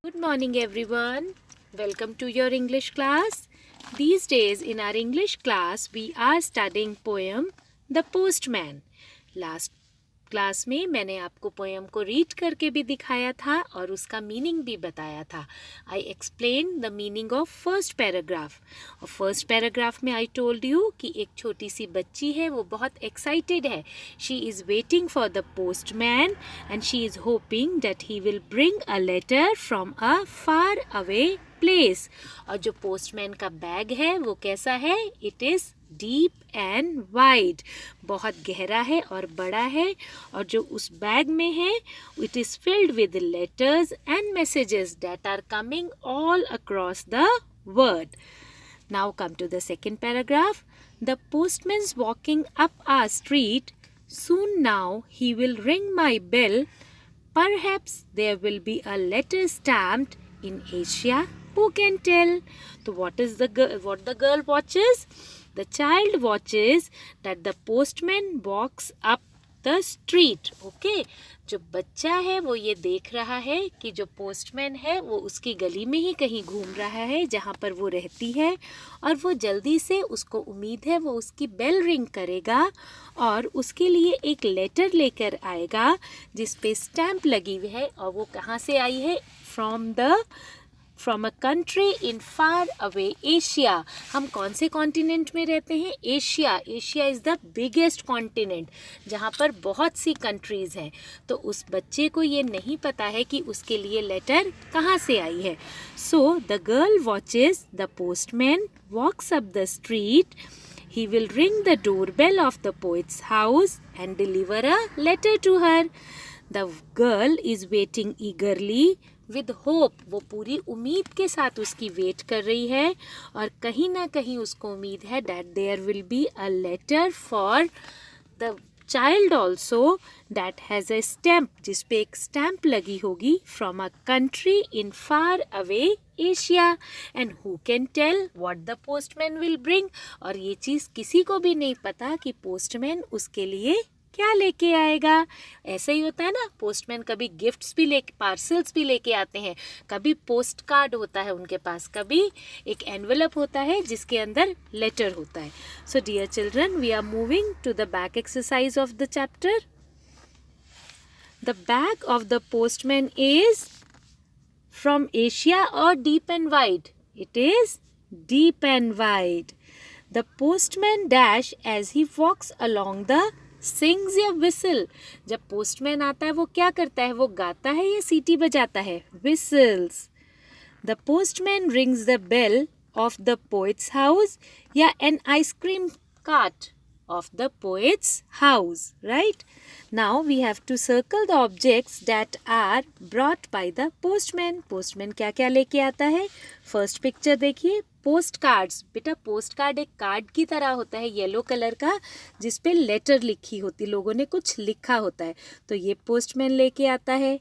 Good morning, everyone. Welcome to your English class. These days, in our English class, we are studying poem The Postman. Last class में मैंने आपको poem को read करके भी दिखाया था और उसका मीनिंग भी बताया था. I explain the meaning of first paragraph. और फर्स्ट पैराग्राफ में आई टोल्ड यू कि एक छोटी सी बच्ची है, वो बहुत एक्साइटेड है. She is waiting for the postman and she is hoping that he will bring a letter from a far away place. और जो पोस्टमैन का बैग है वो कैसा है? It is deep and wide. बहुत गहरा है और बड़ा है. और जो उस बैग में है, it is filled with letters and messages that are coming all across the world. Now come to the second paragraph. The postman walking up a street. Soon now he will ring my bell. Perhaps there will be a letter stamped in Asia. Who can tell? So what the girl watches? The child watches that the postman walks up the street. Okay? जो बच्चा है वो ये देख रहा है कि जो पोस्टमैन है वो उसकी गली में ही कहीं घूम रहा है जहाँ पर वो रहती है, और वो जल्दी से, उसको उम्मीद है वो उसकी बेल रिंग करेगा और उसके लिए एक लेटर लेकर आएगा जिस पे स्टैम्प लगी हुई है. और वो कहाँ से आई है? From a country in far away Asia. हम कौन से कॉन्टिनेंट में रहते हैं? Asia. Asia is the biggest continent जहाँ पर बहुत सी कंट्रीज़ हैं. तो उस बच्चे को ये नहीं पता है कि उसके लिए लेटर कहाँ से आई है. So the girl watches the postman walks up the street. He will ring the doorbell of the poet's house and deliver a letter to her. The girl is waiting eagerly with hope. वो पूरी उम्मीद के साथ उसकी wait कर रही है और कहीं ना कहीं उसको उम्मीद है that there will be a letter for the child also that has a stamp, जिस पे एक स्टैम्प लगी होगी from a country in far away Asia. And who can tell what the postman will bring? और ये चीज़ किसी को भी नहीं पता कि पोस्टमैन उसके लिए क्या लेके आएगा. ऐसा ही होता है ना, पोस्टमैन कभी गिफ्ट्स भी लेके, पार्सल्स भी लेके आते हैं. कभी पोस्ट कार्ड होता है उनके पास, कभी एक एनवेलप होता है जिसके अंदर लेटर होता है. So dear children, we are moving to the back exercise of the chapter. The bag of the postman is from Asia or deep and wide? It is deep and wide. The postman dash as he walks along the sings या whistle. जब postman आता है वो क्या करता है? वो गाता है या सीटी बजाता है? Whistles. The postman rings the bell of the poet's house या an ice cream cart of the poet's house, right? Now we have to circle the objects that are brought by the postman. Postman क्या क्या लेके आता है? First picture देखिए, post cards. बेटा post card एक card की तरह होता है येलो कलर का जिस पे लेटर लिखी होती, लोगों ने कुछ लिखा होता है, तो ये पोस्टमैन लेके आता है.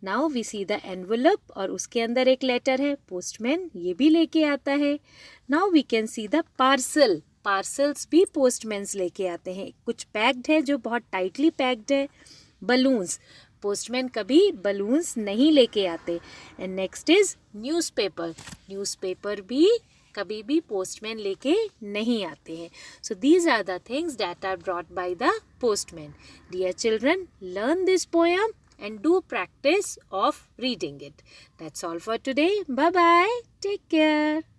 Now we see the envelope और उसके अंदर एक लेटर है, पोस्टमैन ये भी लेके आता है. Now we can see the parcel. Parcels भी पोस्टमैन्स लेके आते हैं. कुछ पैक्ड है जो बहुत टाइटली पैक्ड है. बलून्स, पोस्टमैन कभी बलून्स नहीं लेके आते. And next is newspaper. Newspaper भी कभी भी पोस्टमैन लेके नहीं आते हैं. So these are the things that are brought by the postman. Dear children, learn this poem and do practice of reading it. That's all for today. Bye bye. Take care.